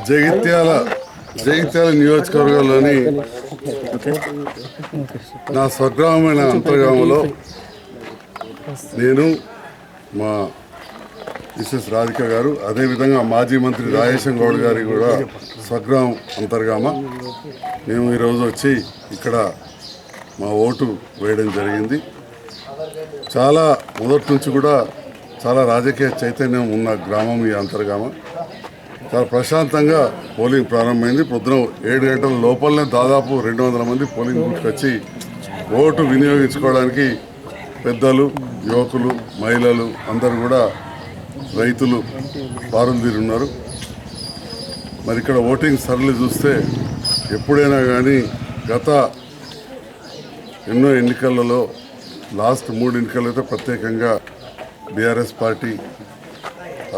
జగిత్యాల నియోజకవర్గంలోని నా స్వగ్రామమైన అంతర్గామంలో నేను మా మిసెస్ రాధిక గారు, అదేవిధంగా మాజీ మంత్రి రాజేశం గౌడ్ గారి కూడా స్వగ్రామం అంతర్గామ. మేము ఈరోజు వచ్చి ఇక్కడ మా ఓటు వేయడం జరిగింది. చాలా మొదటి నుంచి కూడా చాలా రాజకీయ చైతన్యం ఉన్న గ్రామం ఈ అంతర్గామ. చాలా ప్రశాంతంగా పోలింగ్ ప్రారంభమైంది. పొద్దున 7 గంటల లోపలనే దాదాపు 200 మంది పోలింగ్ బూత్కి వచ్చి ఓటు వినియోగించుకోవడానికి పెద్దలు, యువకులు, మహిళలు అందరూ కూడా, రైతులు బారులు తీరున్నారు. మరి ఇక్కడ ఓటింగ్ సరళి చూస్తే ఎప్పుడైనా కానీ గత ఎన్నో ఎన్నికలలో లాస్ట్ 3 ఎన్నికలు అయితే ప్రత్యేకంగా బీఆర్ఎస్ పార్టీ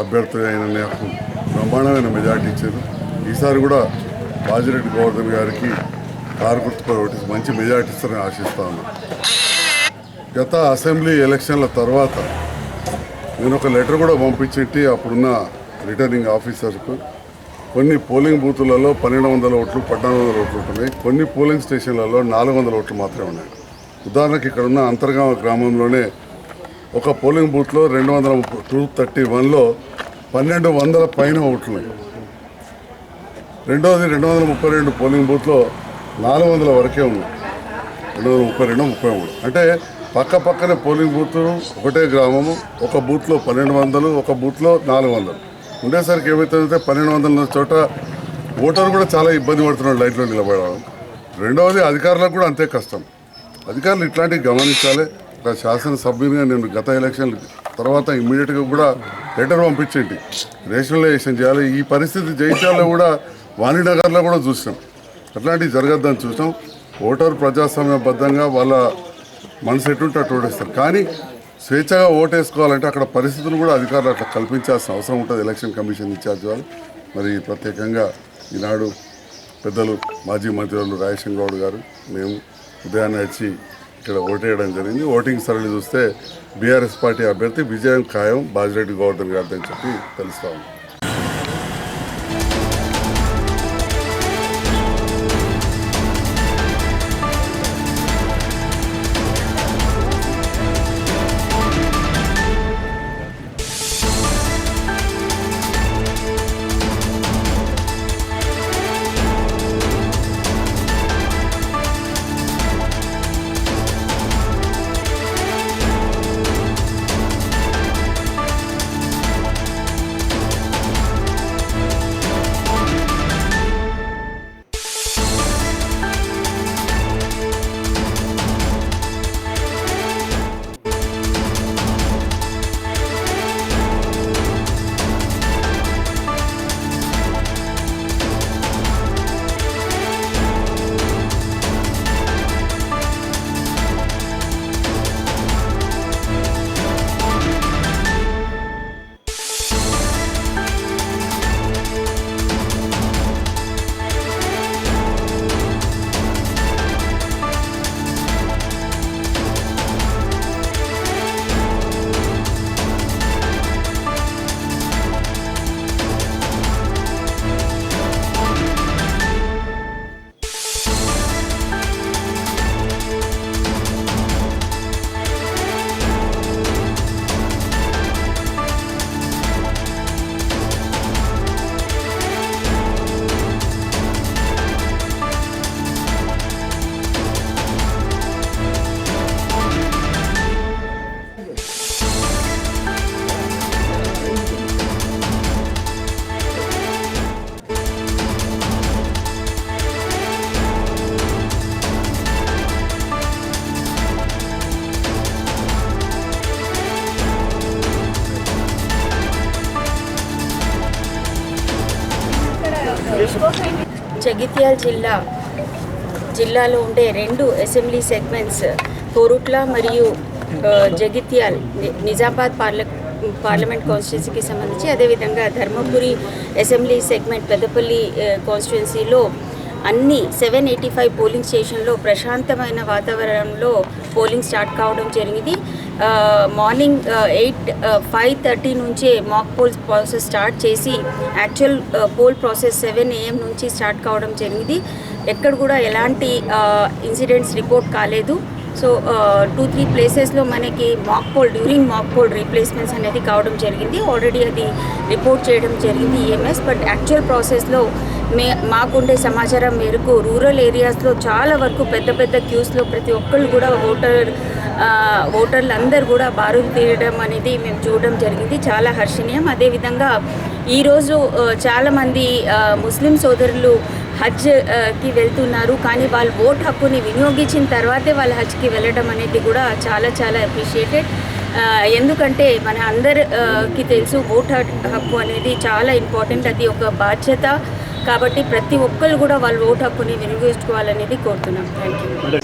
అభ్యర్థి అయిన నాకు బ్రహ్మాండమైన మెజార్టీ ఇచ్చారు. ఈసారి కూడా బాజిరెడ్డి గోవర్ధన్ గారికి కారు గుర్తుపై ఓటు మంచి మెజార్టీ ఇస్తారని ఆశిస్తా ఉన్నాను. గత అసెంబ్లీ ఎలక్షన్ల తర్వాత నేను ఒక లెటర్ కూడా పంపించేటి అప్పుడున్న రిటర్నింగ్ ఆఫీసర్కు. కొన్ని పోలింగ్ బూతులలో 1200 ఓట్లు, 1400 ఓట్లు ఉంటున్నాయి. కొన్ని పోలింగ్ స్టేషన్లలో 400 ఓట్లు మాత్రమే ఉన్నాయి. ఉదాహరణకు ఇక్కడ ఉన్న అంతర్గామ గ్రామంలోనే ఒక పోలింగ్ బూత్లో 231లో 1200 పైన ఓట్లున్నాయి. రెండోది 232 పోలింగ్ బూత్లో 400 వరకే ఉన్నాయి. 232, 33 అంటే పక్క పక్కనే పోలింగ్ బూత్లు, ఒకటే గ్రామము. ఒక బూత్లో 1200, ఒక బూత్లో 400 ఉండేసరికి ఏమవుతుందంటే 1200 చోట ఓటరు కూడా చాలా ఇబ్బంది పడుతున్నాడు లైన్లో నిలబడడం. రెండవది అధికారులకు కూడా అంతే కష్టం. అధికారులు ఇట్లాంటివి గమనించాలి. ఇక్కడ శాసనసభ్యునిగా నేను గత ఎలక్షన్ తర్వాత ఇమ్మీడియట్గా కూడా లెటర్ పంపించేంటి రేషనలైజేషన్ చేయాలి. ఈ పరిస్థితి జగిత్యాలలో కూడా, వాణినగర్లో కూడా చూసాం. అట్లాంటివి జరగద్దని చూసాం. ఓటరు ప్రజాస్వామ్యబద్ధంగా వాళ్ళ మనసు ఎటుంటే అటు ఓటేస్తారు. కానీ స్వేచ్ఛగా ఓటేసుకోవాలంటే అక్కడ పరిస్థితులు కూడా అధికారులు అట్లా కల్పించాల్సిన అవసరం ఉంటుంది. ఎలక్షన్ కమిషన్ ఇన్ఛార్జ్ వాళ్ళు. మరి ప్రత్యేకంగా ఈనాడు పెద్దలు మాజీ మంత్రులు రాజేశం గౌడ్ గారు, మేము ఉదయాన్నే వచ్చి ఇక్కడ ఓటేయడం జరిగింది. ఓటింగ్ సరళి చూస్తే బీఆర్ఎస్ పార్టీ అభ్యర్థి విజయం ఖాయం బాజిరెడ్డి గోవర్ధన్ గారిని అని చెప్పి తెలుస్తా ఉంది. జగిత్యాల జిల్లాలో ఉండే 2 అసెంబ్లీ సెగ్మెంట్స్ కోరుట్ల మరియు జగిత్యాల్ నిజామాబాద్ పార్లమెంట్ కాన్స్టిట్యున్సీకి సంబంధించి, అదేవిధంగా ధర్మపురి అసెంబ్లీ సెగ్మెంట్ పెద్దపల్లి కాన్స్టిట్యున్సీలో అన్ని 785 పోలింగ్ స్టేషన్లో ప్రశాంతమైన వాతావరణంలో పోలింగ్ స్టార్ట్ కావడం జరిగింది. మార్నింగ్ 5:30 నుంచే మాక్ పోల్ ప్రాసెస్ స్టార్ట్ చేసి యాక్చువల్ పోల్ ప్రాసెస్ 7 AM నుంచి స్టార్ట్ కావడం జరిగింది. ఎక్కడ కూడా ఎలాంటి ఇన్సిడెంట్స్ రిపోర్ట్ కాలేదు. సో 2-3 ప్లేసెస్లో మనకి డ్యూరింగ్ మాక్ పోల్ రీప్లేస్మెంట్స్ అనేది కావడం జరిగింది. ఆల్రెడీ అది రిపోర్ట్ చేయడం జరిగింది EMS. బట్ యాక్చువల్ ప్రాసెస్లో మాకుండే సమాచారం మేరకు రూరల్ ఏరియాస్లో చాలా వరకు పెద్ద పెద్ద క్యూస్లో ప్రతి ఒక్కళ్ళు కూడా ఓటర్లు అందరూ కూడా బారులు తీయడం అనేది మేము చూడడం జరిగింది. చాలా హర్షణీయం. అదేవిధంగా ఈరోజు చాలామంది ముస్లిం సోదరులు హజ్కి వెళ్తున్నారు, కానీ వాళ్ళు ఓట్ హక్కుని వినియోగించిన తర్వాతే వాళ్ళ హజ్కి వెళ్ళడం అనేది కూడా చాలా చాలా అప్రిషియేటెడ్. ఎందుకంటే మన అందరికి తెలుసు ఓట్ హక్కు అనేది చాలా ఇంపార్టెంట్, అది ఒక బాధ్యత. కాబట్టి ప్రతి ఒక్కరు కూడా వాళ్ళ ఓట్ హక్కుని వినియోగించుకోవాలనేది కోరుతున్నాం. Thank you.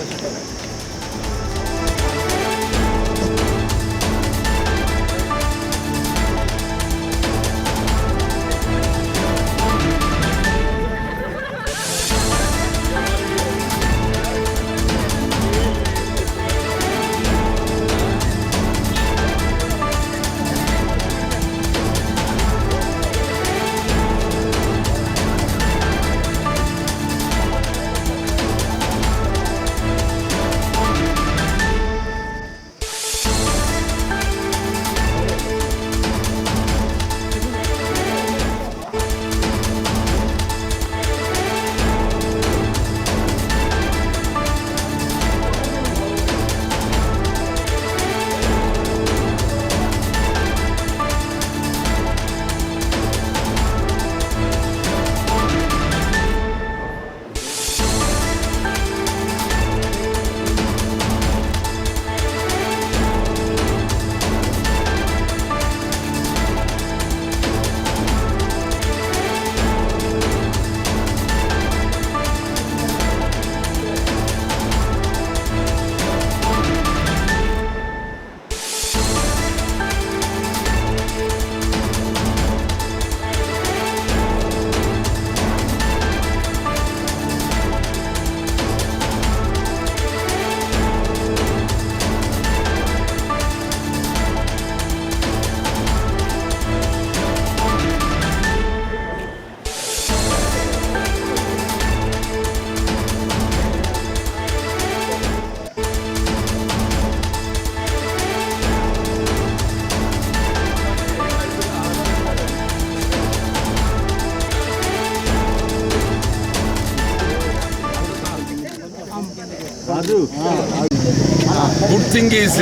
Good thing is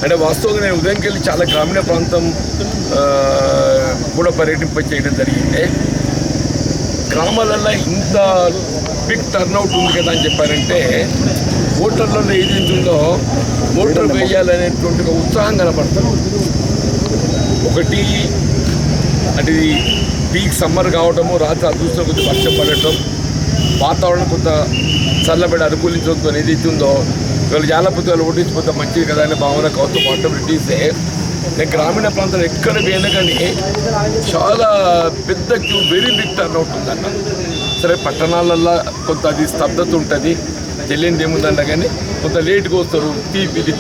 అంటే వాస్తవంగా నేను ఉదయంకి వెళ్ళి చాలా గ్రామీణ ప్రాంతం కూడా పర్యటింప చేయడం జరిగింది. గ్రామాలలో ఇంత బిగ్ టర్న్అవుట్ ఉంది కదా అని చెప్పారంటే ఓటర్లలో ఏది ఉందో ఓటర్ వేయాలనేటువంటి ఒక ఉత్సాహం కనపడుతుంది. ఒకటి అంటే పీక్ సమ్మర్ కావడము, రాత్రి అదృష్టం కొద్దిగా వర్షం పడటం, వాతావరణం కొంత చల్లబడి అనుకూలించడంతో ఏది ఉందో వీళ్ళు జాలపత్రాలు ఓటించిపోతే మంచిది కదా అనే భావన కౌతం ఆటోమేటిక్సే. నేను గ్రామీణ ప్రాంతాలు ఎక్కడ పోయినా కానీ చాలా పెద్ద క్యూ, వెరీ బిగ్ టర్న్అవుట్ ఉందన్న. సరే పట్టణాలల్లో కొంత అది స్తబ్దత ఉంటుంది, తెలియనిది ఏముందన్న, కానీ కొంత లేట్గా వస్తారు,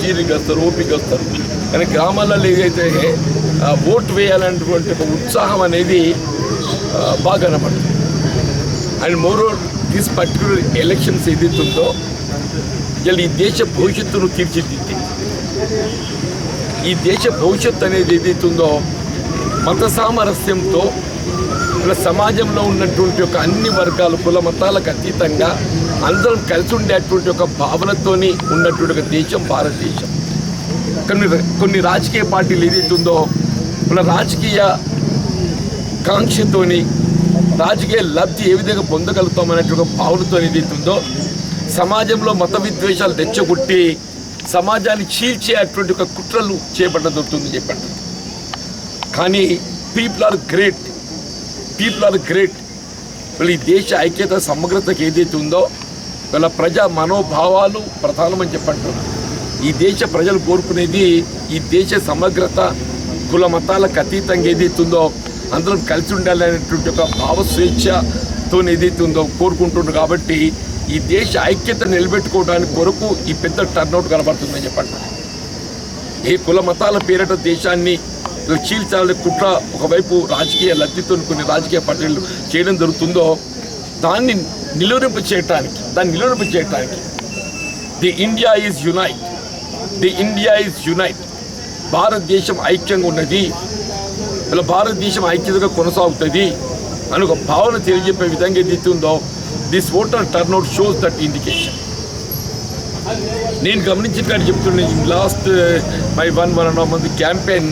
తీరిగా వస్తారు, ఓపిక వస్తారు. కానీ గ్రామాలలో ఏదైతే ఓటు వేయాలనేటువంటి ఒక ఉత్సాహం అనేది బాగా కనపడుతుంది. And moreover this particular elections ఏదైతుందో ఇలా ఈ దేశ భవిష్యత్తును తీర్చిదిద్ది. ఈ దేశ భవిష్యత్తు అనేది ఏదైతుందో మత సామరస్యంతో ఇలా సమాజంలో ఉన్నటువంటి ఒక అన్ని వర్గాలు, కుల మతాలకు అతీతంగా అందరం కలిసి ఉండేటువంటి ఒక భావనతోని ఉన్నటువంటి ఒక దేశం భారతదేశం. కొన్ని రాజకీయ పార్టీలు ఏదైతుందో ఇలా రాజకీయ కాంక్షతోని రాజకీయ లబ్ధి ఏ విధంగా పొందగలుగుతామనేటువంటి ఒక భావనతో ఏదైతుందో సమాజంలో మత విద్వేషాలు తెచ్చగొట్టి సమాజాన్ని చీల్చే అటువంటి ఒక కుట్రలు చేపట్టదొరుకుతుంది చెప్పండి. కానీ పీపుల్ ఆర్ గ్రేట్. వీళ్ళు ఈ దేశ ఐక్యత సమగ్రతకు ఏదైతే ఉందో వీళ్ళ ప్రజా మనోభావాలు ప్రధానమని చెప్పంటున్నారు. ఈ దేశ ప్రజలు కోరుకునేది ఈ దేశ సమగ్రత, కుల మతాలకు అతీతంగా ఏదైతే ఉందో అందరం కలిసి ఉండాలనేటువంటి ఒక భావస్వేచ్ఛతో ఏదైతే ఉందో కోరుకుంటున్నారు. కాబట్టి ఈ దేశ ఐక్యత నిలబెట్టుకోవడానికి కొరకు ఈ పెద్ద టర్న్అవుట్ కనబడుతుందని చెప్పండి. ఏ కుల మతాల పేరిట దేశాన్ని చీల్చాలని కుట్ర ఒకవైపు రాజకీయ లబ్ధితో కొన్ని రాజకీయ పార్టీలు చేయడం జరుగుతుందో దాన్ని నిలువరింప చేయటానికి ది ఇండియా ఈజ్ యునైట్ భారతదేశం ఐక్యంగా ఉన్నది, ఇలా భారతదేశం ఐక్యతగా కొనసాగుతుంది అని ఒక భావన తెలియజెప్పే విధంగా ఏదైతే ఉందో this voter turnout shows that indication. నేను గమనించినట్టు చెప్తున్నాను, last my 1.5 month campaign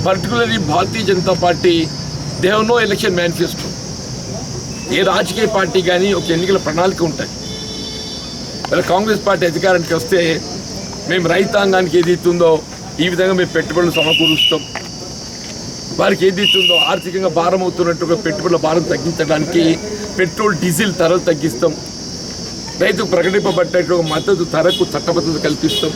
particularly Bharatiya Janata Party they have no election manifesto. ఏ రాజకీయ పార్టీ కానీ ఒక ఎన్నికల ప్రణాళిక ఉంటుంది. ఇలా కాంగ్రెస్ పార్టీ అధికారానికి వస్తే మేము రైతాంగానికి ఏదైతుందో ఈ విధంగా మేము పెట్టుబడులు సమకూరుస్తాం, వారికి ఏదైతుందో ఆర్థికంగా భారం అవుతున్నట్టుగా పెట్టుబడుల భారం తగ్గించడానికి పెట్రోల్ డీజిల్ ధరలు తగ్గిస్తాం, రైతుకు ప్రకటింపబడ్డట్టు మద్దతు ధరకు చట్టబద్ధత కల్పిస్తాం,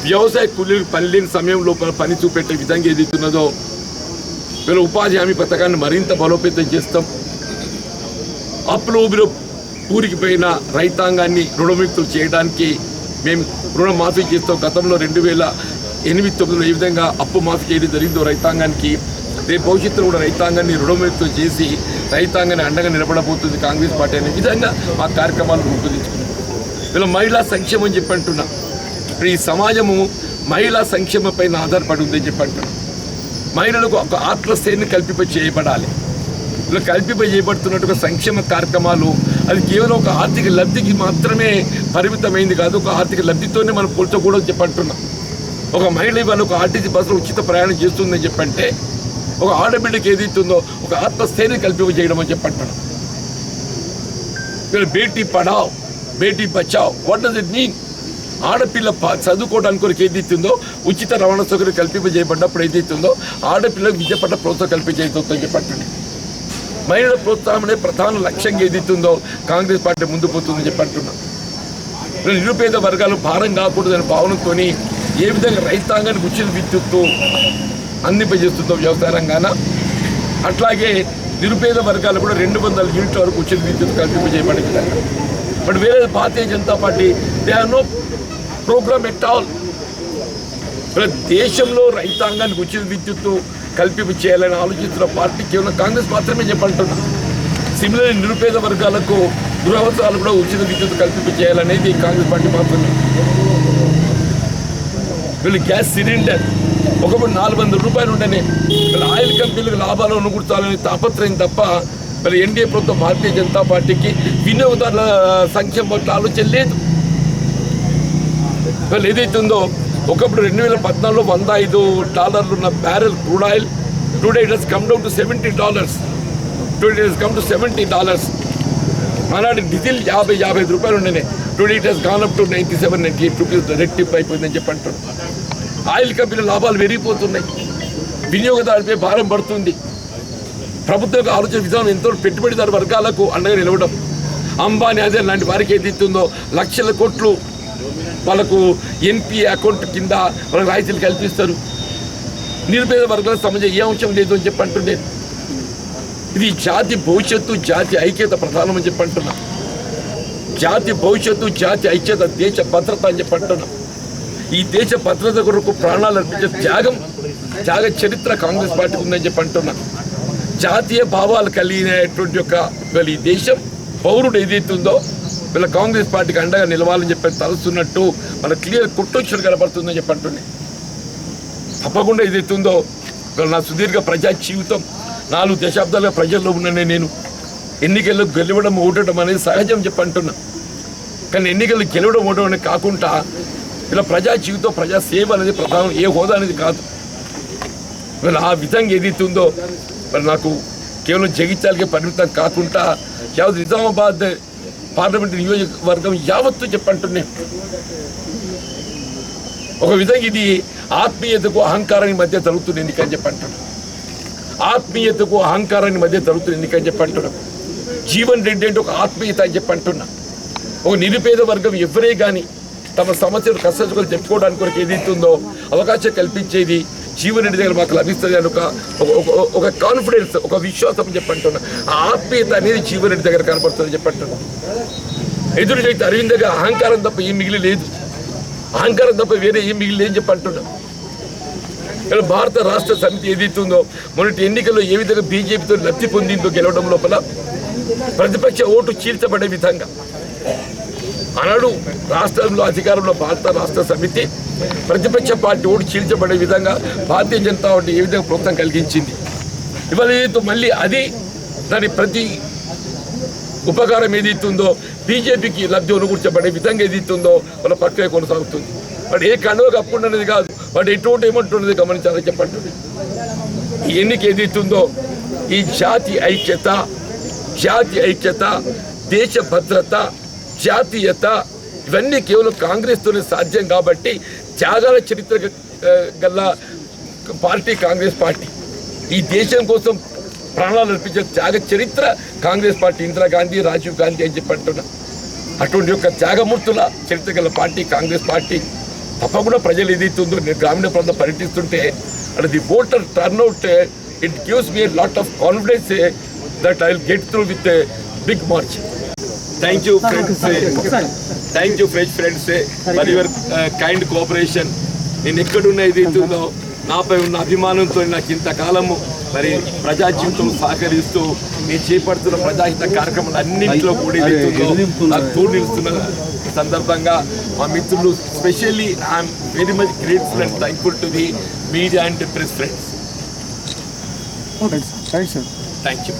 వ్యవసాయ కూలీలకు పని లేని సమయంలో పని చూపెట్టే విధంగా ఏదైతున్నదో వీళ్ళ ఉపాధి హామీ పథకాన్ని మరింత బలోపేతం చేస్తాం, అప్పులో ఊరికి పోయిన రైతాంగాన్ని రుణముక్తులు చేయడానికి మేము రుణమాఫీ చేస్తాం. గతంలో 2008-9 ఏ విధంగా అప్పు మాఫీ చేయడం జరిగిందో రైతాంగానికి, రేపు భవిష్యత్తులో కూడా రైతాంగాన్ని రుణముక్తులు చేసి రైతాంగాన్ని అండగా నిలబడబోతుంది కాంగ్రెస్ పార్టీ అనే విధంగా మా కార్యక్రమాలు రూపొందించుకున్నాం. వీళ్ళ మహిళా సంక్షేమం చెప్పి అంటున్నా. ఇప్పుడు ఈ సమాజము మహిళా సంక్షేమం పైన ఆధారపడి ఉందని చెప్పి అంటున్నాం. మహిళలకు ఒక ఆత్మస్థైర్యాన్ని చేయబడాలి. ఇలా చేయబడుతున్నట్టుగా సంక్షేమ కార్యక్రమాలు అది కేవలం ఒక ఆర్థిక లబ్ధికి మాత్రమే పరిమితమైంది కాదు, ఒక ఆర్థిక లబ్ధితోనే మనం పోల్చకూడదని చెప్పంటున్నాం. ఒక మహిళ ఇవాళ ఒక ఆర్టీసీ బస్సులో ఉచిత ప్రయాణం చేస్తుందని చెప్పంటే ఒక ఆడబిడ్డకి ఏదైతుందో ఒక ఆత్మస్థైర్యం చేయడం అని చెప్పంటున్నాం. వీళ్ళు Beti Padhao Beti Bachao what does it mean? ఆడపిల్ల చదువుకోవడానికి కొరకు ఏదైతుందో ఉచిత రవాణా సౌకర్యం చేయబడ్డప్పుడు ఏదైతుందో ఆడపిల్లకు విద్య పట్ల ప్రోత్సాహం కల్పించేస్తుందని చెప్పండి. మహిళల ప్రోత్సాహం ప్రధాన లక్ష్యంగా ఏదైతుందో కాంగ్రెస్ పార్టీ ముందు పోతుందని చెప్పంటున్నాం. నిరుపేద వర్గాలు భారం కాకూడదనే భావనతో ఏ విధంగా రైతాంగానికి ఉచిత విద్యుత్తు అందింపజేస్తుందో వ్యవసాయ రంగాన, అట్లాగే నిరుపేద వర్గాలు కూడా 200 యూనిట్ల వరకు ఉచిత విద్యుత్ కల్పింపజేయబడే విధంగా. బట్ వేరే Bharatiya Janata Party they have no programme at all. దేశంలో రైతాంగానికి ఉచిత విద్యుత్తు చేయాలని ఆలోచిస్తున్న పార్టీ కేవలం కాంగ్రెస్ మాత్రమే చెప్పంటున్నా. సిమిలర్ నిరుపేద వర్గాలకు గృహవసరాలు కూడా ఉచిత విద్యుత్ చేయాలనేది కాంగ్రెస్ పార్టీ మాత్రమే. వీళ్ళు గ్యాస్ సిలిండర్ ఒకప్పుడు 400 రూపాయలు ఉండనే వీళ్ళు ఆయిల్ కంపెనీలకు లాభాలు అనుకూర్చాలనే తాపత్రయం తప్ప వీళ్ళు ఎన్డీఏ ప్రభుత్వం భారతీయ జనతా పార్టీకి వినియోగదారుల సంఖ్య పట్ల ఆలోచన లేదు. వీళ్ళు ఏదైతే ఉందో ఒకప్పుడు 2014లో $105 ఉన్న barrel crude oil today it has come down to $70. Today it has come to $70. ఆనాడు డీజిల్ 50-55 రూపాయలు ఉండేనే today it has gone up to 97-98 rupees రెట్టింపు అయిపోయిందని చెప్పి అంటారు. ఆయిల్ కంపెనీ లాభాలు పెరిగిపోతున్నాయి, వినియోగదారుపై భారం పడుతుంది. ప్రభుత్వ ఆలోచన విధానం ఎంతో పెట్టుబడిదారు వర్గాలకు అండగా నిలవడం, అంబానీ అదే లాంటి వారికి ఏదైతుందో లక్షల కోట్లు వాళ్ళకు ఎన్పి అకౌంట్ కింద వాళ్ళకి రాయితీలు కల్పిస్తారు. నిరుపేద వర్గాలకు సంబంధించి ఏ అంశం లేదు అని చెప్పి అంటుండే. ఇది జాతి భవిష్యత్తు జాతి ఐక్యత ప్రధానం అని చెప్పి అంటున్నా. జాతి భవిష్యత్తు జాతి ఐక్యత దేశ భద్రత అని చెప్పి అంటున్నా. ఈ దేశ భద్రత కొరకు ప్రాణాలు అర్పించే త్యాగ చరిత్ర కాంగ్రెస్ పార్టీకి ఉందని చెప్పి అంటున్నా. జాతీయ భావాలు కలిగినటువంటి వీళ్ళ ఈ దేశం పౌరుడు ఏదైతుందో వీళ్ళ కాంగ్రెస్ పార్టీకి అండగా నిలవాలని చెప్పి తలుస్తున్నట్టు మన క్లియర్ కుట్టొచ్చుడు కనబడుతుందని చెప్పి అంటుండే. తప్పకుండా ఏదైతుందో నా సుదీర్ఘ ప్రజా జీవితం 4 దశాబ్దాలుగా ప్రజల్లో ఉన్ననే నేను ఎన్నికల్లో గెలవడం ఓడటం అనేది సహజం చెప్పి అంటున్నా. కానీ ఎన్నికల్లో గెలవడం ఓడడం అనేది కాకుండా ఇలా ప్రజా జీవితం ప్రజా సేవ అనేది ప్రధానం, ఏ హోదా అనేది కాదు. వీళ్ళు ఆ విధంగా ఏదైతుందో మరి నాకు కేవలం జగిత్యాలకే పరిమితం కాకుండా యావత్ నిజామాబాద్ పార్లమెంట్ నియోజకవర్గం యావత్తు చెప్పంటున్నాయి. ఒక విధంగా ఇది ఆత్మీయతకు అహంకారానికి మధ్య జరుగుతున్న ఎన్నికని చెప్పంటున్నాం. ఆత్మీయతకు అహంకారానికి మధ్య జరుగుతున్న ఎన్నికని చెప్పంటున్నాం. జీవన్ రెడ్డి అంటే ఒక ఆత్మీయత అని చెప్పంటున్నా. ఒక నిరుపేద వర్గం ఎవరే కానీ తమ సమస్యలు కష్టాలు చెప్పుకోవడానికి కొరకు ఏదైతుందో అవకాశం కల్పించేది జీవన్ రెడ్డి దగ్గర మాకు లభిస్తుంది అని ఒక కాన్ఫిడెన్స్, ఒక విశ్వాసం చెప్పంటున్నా. ఆ ఆత్మీయత అనేది జీవన్ రెడ్డి దగ్గర కనపడుతుందని చెప్పంటున్నా. ఎదురు చేస్తే అరవింద్ దగ్గర అహంకారం తప్ప ఏం మిగిలి లేదు. అహంకారం తప్ప వేరే ఏం మిగిలిన ఏం చెప్పంటున్నాం. ఇలా భారత రాష్ట్ర సమితి ఏదైతుందో మొన్నటి ఎన్నికల్లో ఏ విధంగా బీజేపీతో లబ్ధి పొందిందో గెలవడం లోపల ప్రతిపక్ష ఓటు చీల్చబడే విధంగా ఆనాడు రాష్ట్రంలో అధికారంలో భారత రాష్ట్ర సమితి ప్రతిపక్ష పార్టీ ఓటు చీల్చబడే విధంగా భారతీయ జనతా పార్టీ ఏ విధంగా ప్రోత్సాహం కలిగించింది. ఇవాళ ఏదైతే మళ్ళీ అది దాని ప్రతి ఉపకారం ఏదైతుందో బీజేపీకి లబ్ధి అనుకూర్చబడే విధంగా ఏదైతుందో వాళ్ళ ప్రక్రియ కొనసాగుతుంది. వాడు ఏ కండువ కప్పుకున్నది కాదు, వాడు ఎటువంటి ఏమంటున్నది గమనించాలని చెప్పండి. ఈ ఎన్నిక ఏదైతుందో ఈ జాతి ఐక్యత, దేశ భద్రత, జాతీయత ఇవన్నీ కేవలం కాంగ్రెస్తోనే సాధ్యం. కాబట్టి త్యాగాల చరిత్ర గల పార్టీ కాంగ్రెస్ పార్టీ. ఈ దేశం కోసం ప్రాణాలు అర్పించే త్యాగ చరిత్ర కాంగ్రెస్ పార్టీ. ఇందిరాగాంధీ, రాజీవ్ గాంధీ అని చెప్పి అంటున్నా. అటువంటి యొక్క త్యాగమూర్తుల చరిత్ర గల పార్టీ కాంగ్రెస్ పార్టీ. తప్పకుండా ప్రజలు ఏదైతుందో నేను గ్రామీణ ప్రాంతం పర్యటిస్తుంటే అంటే the voter turnout it gives me lot of confidence that I will get through with big march. Thank you friends for your kind cooperation. నేను ఎక్కడున్న ఏదైతుందో నాపై ఉన్న అభిమానంతో నాకు ఇంతకాలము మరి ప్రజా జీవితం సహకరిస్తూ నేను చేపడుతున్న ప్రజాహిత కార్యక్రమాలు అన్నింటిలో కూడా నాకు తోడు నిలుస్తున్న సందర్భంగా మా మిత్రులు specially I'm very much grateful and thankful to the media and press friends. Thank you.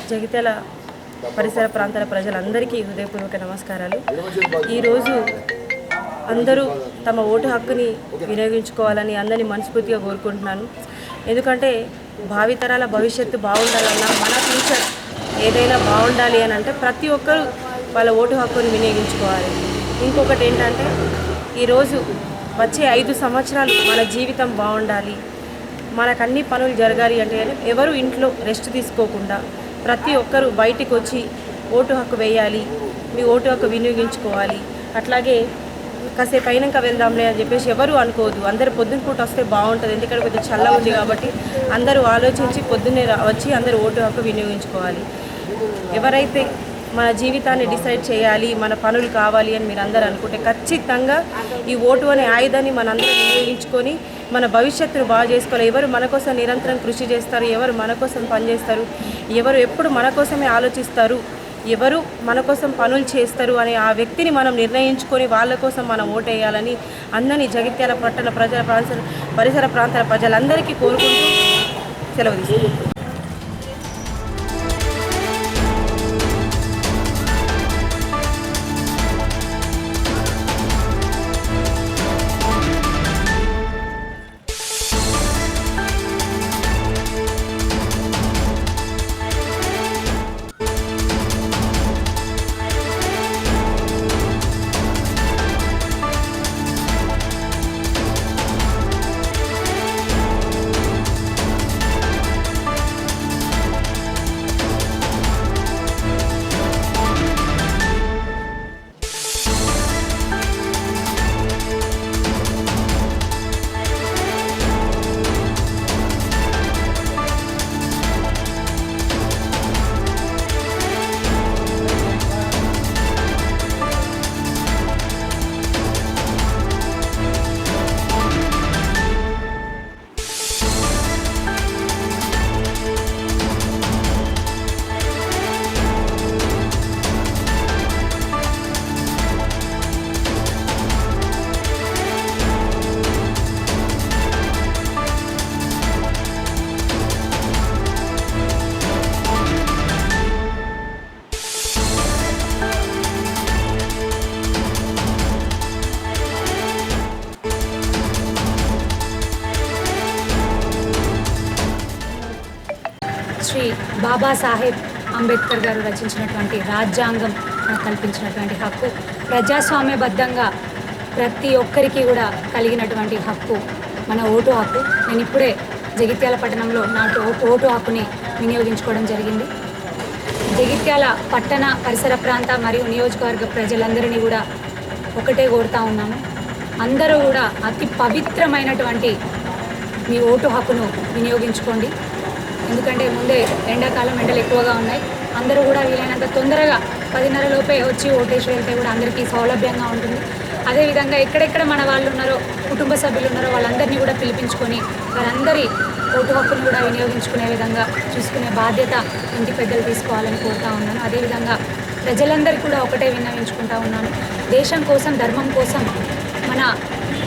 Jagtial పరిసర ప్రాంతాల ప్రజలందరికీ హృదయపూర్వక నమస్కారాలు. ఈరోజు అందరూ తమ ఓటు హక్కుని వినియోగించుకోవాలని అందరినీ మనస్ఫూర్తిగా కోరుకుంటున్నాను. ఎందుకంటే భావితరాల భవిష్యత్తు బాగుండాలన్నా, మన ఫ్యూచర్ ఏదైనా బాగుండాలి అని అంటే ప్రతి ఒక్కరూ వాళ్ళ ఓటు హక్కుని వినియోగించుకోవాలి. ఇంకొకటి ఏంటంటే ఈరోజు వచ్చే 5 సంవత్సరాలు మన జీవితం బాగుండాలి, మనకన్నీ పనులు జరగాలి అంటే ఎవరు ఇంట్లో రెస్ట్ తీసుకోకుండా ప్రతి ఒక్కరూ బయటికి వచ్చి ఓటు హక్కు వేయాలి, మీ ఓటు హక్కు వినియోగించుకోవాలి. అట్లాగే కాసేపు అయినాక వెళ్దాంలే అని చెప్పేసి ఎవరు అనుకోవద్దు. అందరూ పొద్దున్న పూట వస్తే బాగుంటుంది, ఎందుకంటే కొంచెం చల్ల ఉంది కాబట్టి అందరూ ఆలోచించి పొద్దున్నే వచ్చి అందరూ ఓటు హక్కు వినియోగించుకోవాలి. ఎవరైతే మన జీవితాన్ని డిసైడ్ చేయాలి, మన పనులు కావాలి అని మీరు అందరూ అనుకుంటే ఖచ్చితంగా ఈ ఓటు అనే ఆయుధాన్ని మనందరం వినియోగించుకొని మన భవిష్యత్తును బాగా చేసుకోవాలి. ఎవరు మన కోసం నిరంతరం కృషి చేస్తారు, ఎవరు మన కోసం పనిచేస్తారు, ఎవరు ఎప్పుడు మన కోసమే ఆలోచిస్తారు, ఎవరు మన కోసం పనులు చేస్తారు అనే ఆ వ్యక్తిని మనం నిర్ణయించుకొని వాళ్ళ కోసం మనం ఓటేయాలని అందరినీ జగిత్యాల పట్టణ పరిసర ప్రాంతాల ప్రజలందరికీ కోరుకుంటూ సెలవు తీసుకుంటాం. బాబాసాహెబ్ అంబేద్కర్ గారు రచించినటువంటి రాజ్యాంగం మనకు కల్పించినటువంటి హక్కు, ప్రజాస్వామ్యబద్ధంగా ప్రతి ఒక్కరికి కూడా కలిగినటువంటి హక్కు మన ఓటు హక్కు. నేను ఇప్పుడే జగిత్యాల పట్టణంలో నా ఓటు హక్కుని వినియోగించుకోవడం జరిగింది. జగిత్యాల పట్టణ పరిసర ప్రాంత మరియు నియోజకవర్గ ప్రజలందరినీ కూడా ఒకటే కోరుతా ఉన్నాను, అందరూ కూడా అతి పవిత్రమైనటువంటి మీ ఓటు హక్కును వినియోగించుకోండి. ఎందుకంటే ముందే ఎండాకాలం ఎండలు ఎక్కువగా ఉన్నాయి. అందరూ కూడా వీలైనంత తొందరగా 10:30 లోపే వచ్చి ఓటేసి వెళ్తే కూడా అందరికీ సౌలభ్యంగా ఉంటుంది. అదేవిధంగా ఎక్కడెక్కడ మన వాళ్ళు ఉన్నారో, కుటుంబ సభ్యులు ఉన్నారో వాళ్ళందరినీ కూడా పిలిపించుకొని వారందరి ఓటు హక్కును కూడా వినియోగించుకునే విధంగా చూసుకునే బాధ్యత ఇంటి పెద్దలు తీసుకోవాలని కోరుతా ఉన్నాను. అదేవిధంగా ప్రజలందరికీ కూడా ఒకటే విన్నవించుకుంటా ఉన్నాను, దేశం కోసం, ధర్మం కోసం, మన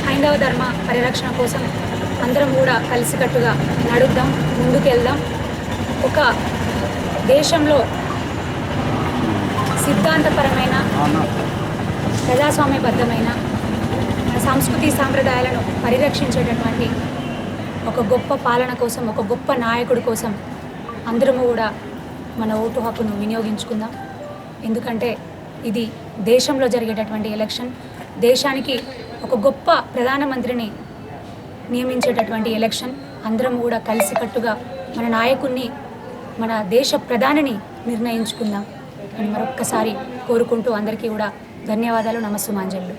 హైందవ ధర్మ పరిరక్షణ కోసం అందరం కూడా కలిసికట్టుగా నడుద్దాం, ముందుకెళ్దాం. ఒక దేశంలో సిద్ధాంతపరమైన, ప్రజాస్వామ్యబద్ధమైన మన సంస్కృతి సాంప్రదాయాలను పరిరక్షించేటటువంటి ఒక గొప్ప పాలన కోసం, ఒక గొప్ప నాయకుడి కోసం అందరము కూడా మన ఓటు హక్కును వినియోగించుకుందాం. ఎందుకంటే ఇది దేశంలో జరిగేటటువంటి ఎలక్షన్, దేశానికి ఒక గొప్ప ప్రధానమంత్రిని నియమించేటటువంటి ఎలక్షన్. అందరం కూడా కలిసికట్టుగా మన నాయకుడిని, మన దేశ ప్రధానిని నిర్ణయించుకుందాం అని మరొక్కసారి కోరుకుంటూ అందరికీ కూడా ధన్యవాదాలు, నమస్సుమాంజలు.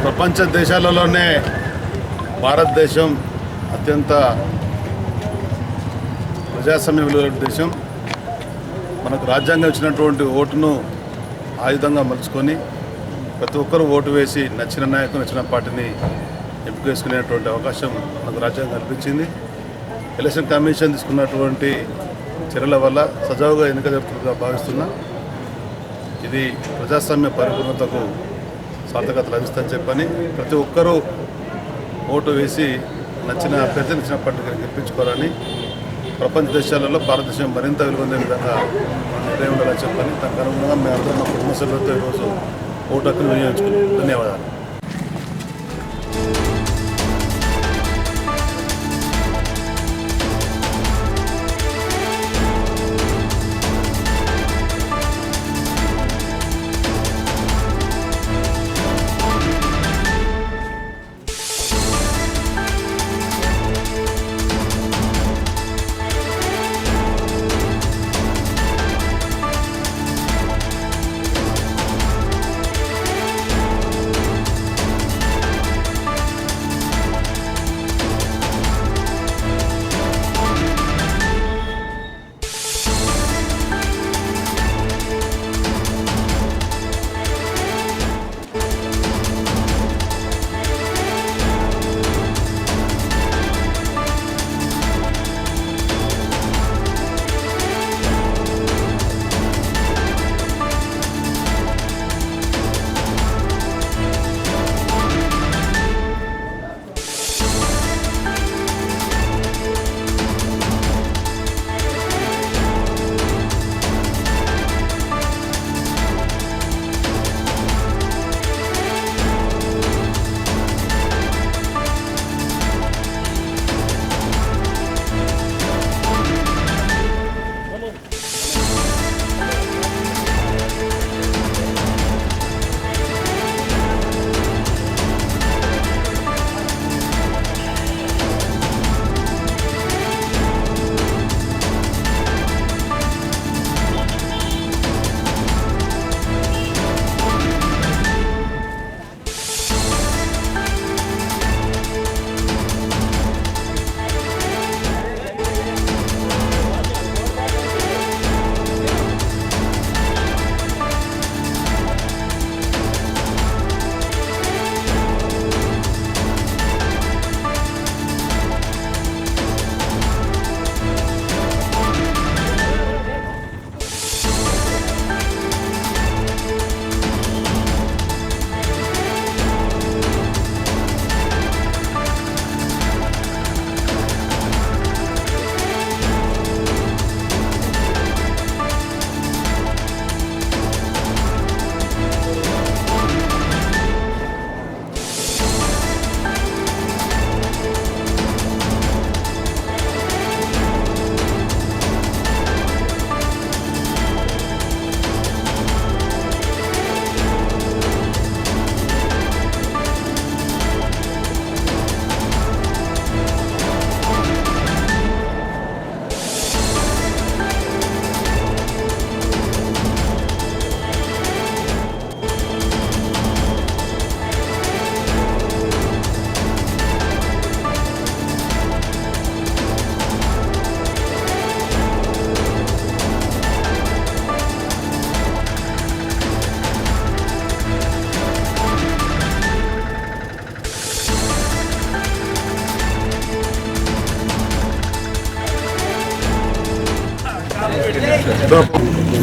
ప్రపంచ దేశాలలోనే భారతదేశం అత్యంత ప్రజాస్వామ్య విలువల దేశం. మనకు రాజ్యాంగం ఇచ్చినటువంటి ఓటును ఆయుధంగా మలుచుకొని ప్రతి ఒక్కరూ ఓటు వేసి నచ్చిన నాయకులు, నచ్చిన పార్టీని ఎంపిక చేసుకునేటువంటి అవకాశం మనకు రాజ్యాంగం కల్పించింది. ఎలక్షన్ కమిషన్ తీసుకున్నటువంటి చర్యల వల్ల సజావుగా ఎన్నిక జరుగుతుందిగా భావిస్తున్నా. ఇది ప్రజాస్వామ్య పరిపూర్ణతకు సార్థకత లభిస్తుందని చెప్పని ప్రతి ఒక్కరూ ఓటు వేసి నచ్చిన అభ్యర్థి, నచ్చిన పార్టీని గెలిపించుకోవాలని, ప్రపంచ దేశాలలో భారతదేశం మరింత విలువైన విధంగా నిర్ణయం ఉండాలని చెప్పని దానికి అనుగుణంగా మేమందరం మా కుటుంబ సభ్యులతో ఈరోజు ఓటు హక్కును వినియోగించుకున్నాం. ధన్యవాదాలు.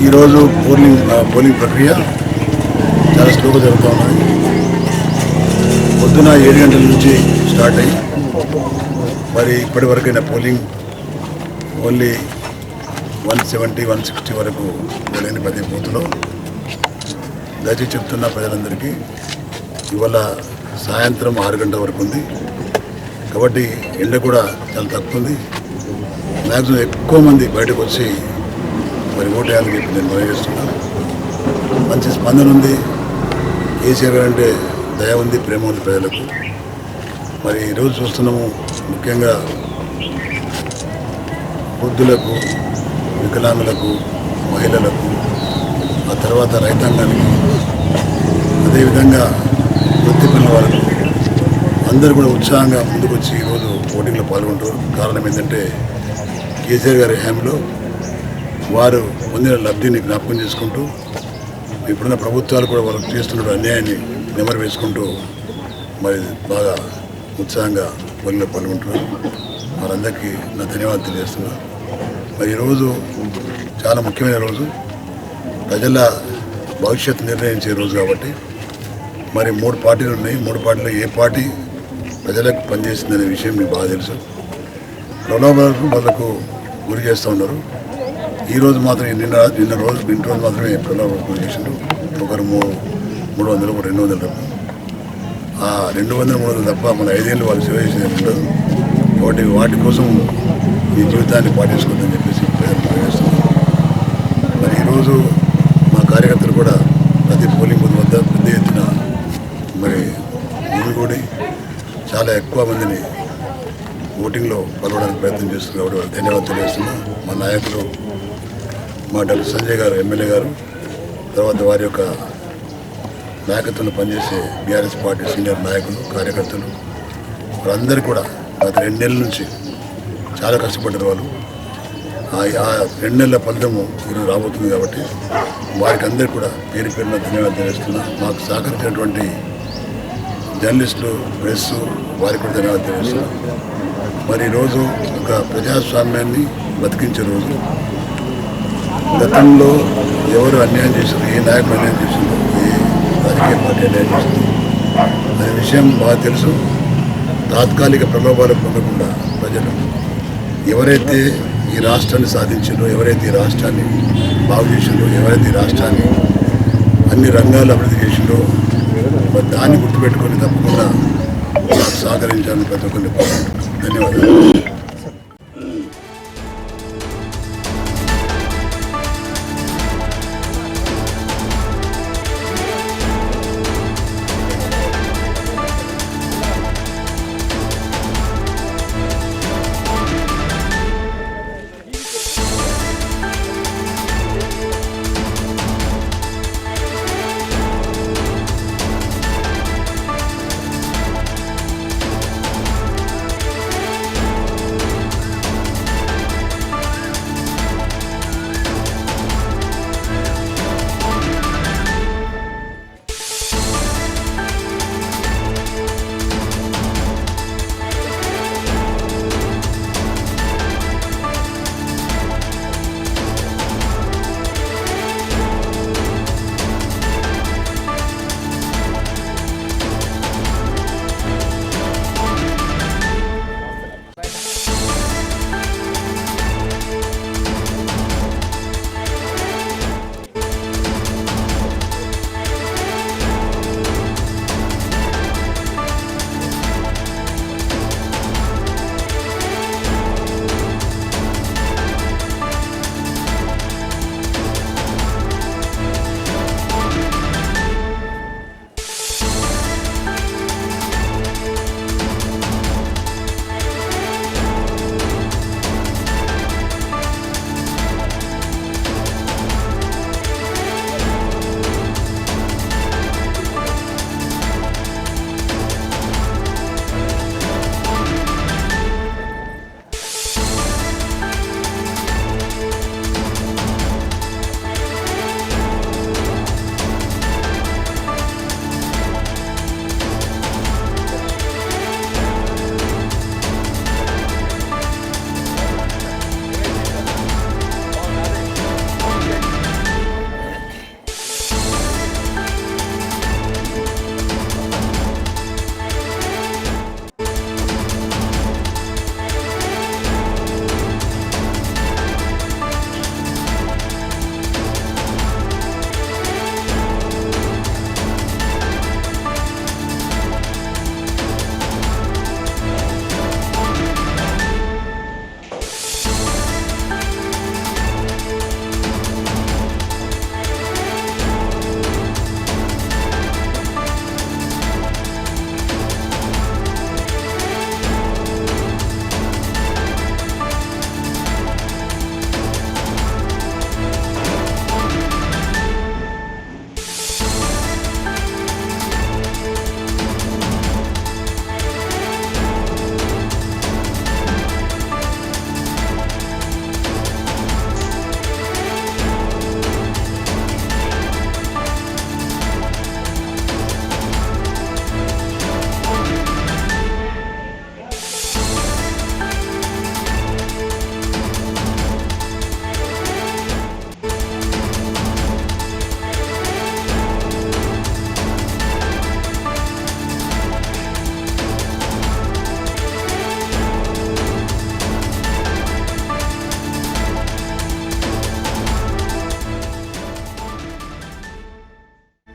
ఈరోజు పోలింగ్ ప్రక్రియ చాలా స్లోగా జరుగుతూ ఉన్నది. పొద్దున 7 గంటల నుంచి స్టార్ట్ అయ్యి మరి ఇప్పటి వరకైన పోలింగ్ ఓన్లీ 170, 160 వరకు పోలింగ్ ప్రతి బూత్లో. దయచేసి చెప్తున్న ప్రజలందరికీ ఇవాళ సాయంత్రం 6 గంటల వరకు ఉంది కాబట్టి ఎండ కూడా చాలా తక్కువ ఉంది. మ్యాక్సిమం ఎక్కువ మంది బయటకు వచ్చి మరి ఓటు వేయాలని చెప్పి నేను మనవి చేస్తున్నాను. మంచి స్పందన ఉంది. కేసీఆర్ గారు అంటే దయ ఉంది, ప్రేమ ఉంది ప్రజలకు. మరి ఈరోజు చూస్తున్నాము ముఖ్యంగా వృద్ధులకు, వికలాంగులకు, మహిళలకు, ఆ తర్వాత రైతాంగానికి, అదేవిధంగా వృత్తి పనుల వారికి అందరూ కూడా ఉత్సాహంగా ముందుకు వచ్చి ఈరోజు ఓటింగ్లో పాల్గొంటారు. కారణం ఏంటంటే కేసీఆర్ గారి హయాంలో వారు పొందిన లబ్ధిని జ్ఞాపకం చేసుకుంటూ ఇప్పుడున్న ప్రభుత్వాలు కూడా వాళ్ళకు చేస్తున్న అన్యాయాన్ని నెమరు వేసుకుంటూ మరి బాగా ఉత్సాహంగా ఓటింగ్లో పాల్గొంటున్నారు. వారందరికీ నా ధన్యవాదాలు తెలియజేస్తున్నాను. మరి ఈరోజు చాలా ముఖ్యమైన రోజు, ప్రజల భవిష్యత్తు నిర్ణయించే రోజు కాబట్టి మరి 3 పార్టీలు ఉన్నాయి. 3 పార్టీలో ఏ పార్టీ ప్రజలకు పనిచేసిందనే విషయం మీకు బాగా తెలుసు. ప్రలోభాలకు వాళ్ళకు గురి చేస్తూ ఉన్నారు. ఈరోజు మాత్రం నిన్న రోజు మాత్రమే ప్రలోభాలకు గురి చేసిండ్రు. ఒకరు 300, ఒకరు 200 తప్ప. ఆ 200, 300 తప్ప మన 5 ఏళ్ళు వాళ్ళు సేవ చేసేది ఉండదు. కాబట్టి వాటి కోసం ఈ జీవితాన్ని పాటించుకుందని చెప్పేసి ప్రజలు చేస్తున్నారు. మరి ఈరోజు మా కార్యకర్తలు కూడా ప్రతి పోలింగ్ బూత్ వద్ద పెద్ద ఎత్తున మరి గుమిగూడి చాలా ఎక్కువ మందిని ఓటింగ్లో పాల్గొనడానికి ప్రయత్నం చేస్తున్నారు. కాబట్టి వాళ్ళు ధన్యవాదాలు తెలియజేస్తున్నాం. మా నాయకులు మా డాక్టర్ సంజయ్ గారు, ఎమ్మెల్యే గారు, తర్వాత వారి యొక్క నాయకత్వంలో పనిచేసే బీఆర్ఎస్ పార్టీ సీనియర్ నాయకులు, కార్యకర్తలు వాళ్ళందరూ కూడా గత 2 నెలల నుంచి చాలా కష్టపడ్డారు. వాళ్ళు ఆ 2 నెలల ఫలితము ఈరోజు రాబోతుంది కాబట్టి వారికి అందరికీ కూడా పేరు పేరున ధన్యవాదాలు తెలియజేస్తున్నా. మాకు సహకరించినటువంటి జర్నలిస్టులు, ప్రెస్ వారికి కూడా ధన్యవాదాలు తెలియజేస్తున్నా. మరి ఈరోజు ఒక ప్రజాస్వామ్యాన్ని బతికించే రోజు. గతంలో ఎవరు అన్యాయం చేశారు, ఏ నాయకులు అన్యాయం చేశారు, ఏ రాజకీయ పార్టీ అన్యాయం చేసింది అనే విషయం బాగా తెలుసు. తాత్కాలిక ప్రలోభాలకు పొందకుండా ప్రజలు ఎవరైతే ఈ రాష్ట్రాన్ని సాధించారో, ఎవరైతే ఈ రాష్ట్రాన్ని బాగు చేసిండ్రో, ఎవరైతే ఈ రాష్ట్రాన్ని అన్ని రంగాల్లో అభివృద్ధి చేసిండ్రో మరి దాన్ని గుర్తుపెట్టుకొని తప్పకుండా సహకరించాలని ప్రతి ఒక్కరిని కోరుకుంటున్నాను. ధన్యవాదాలు.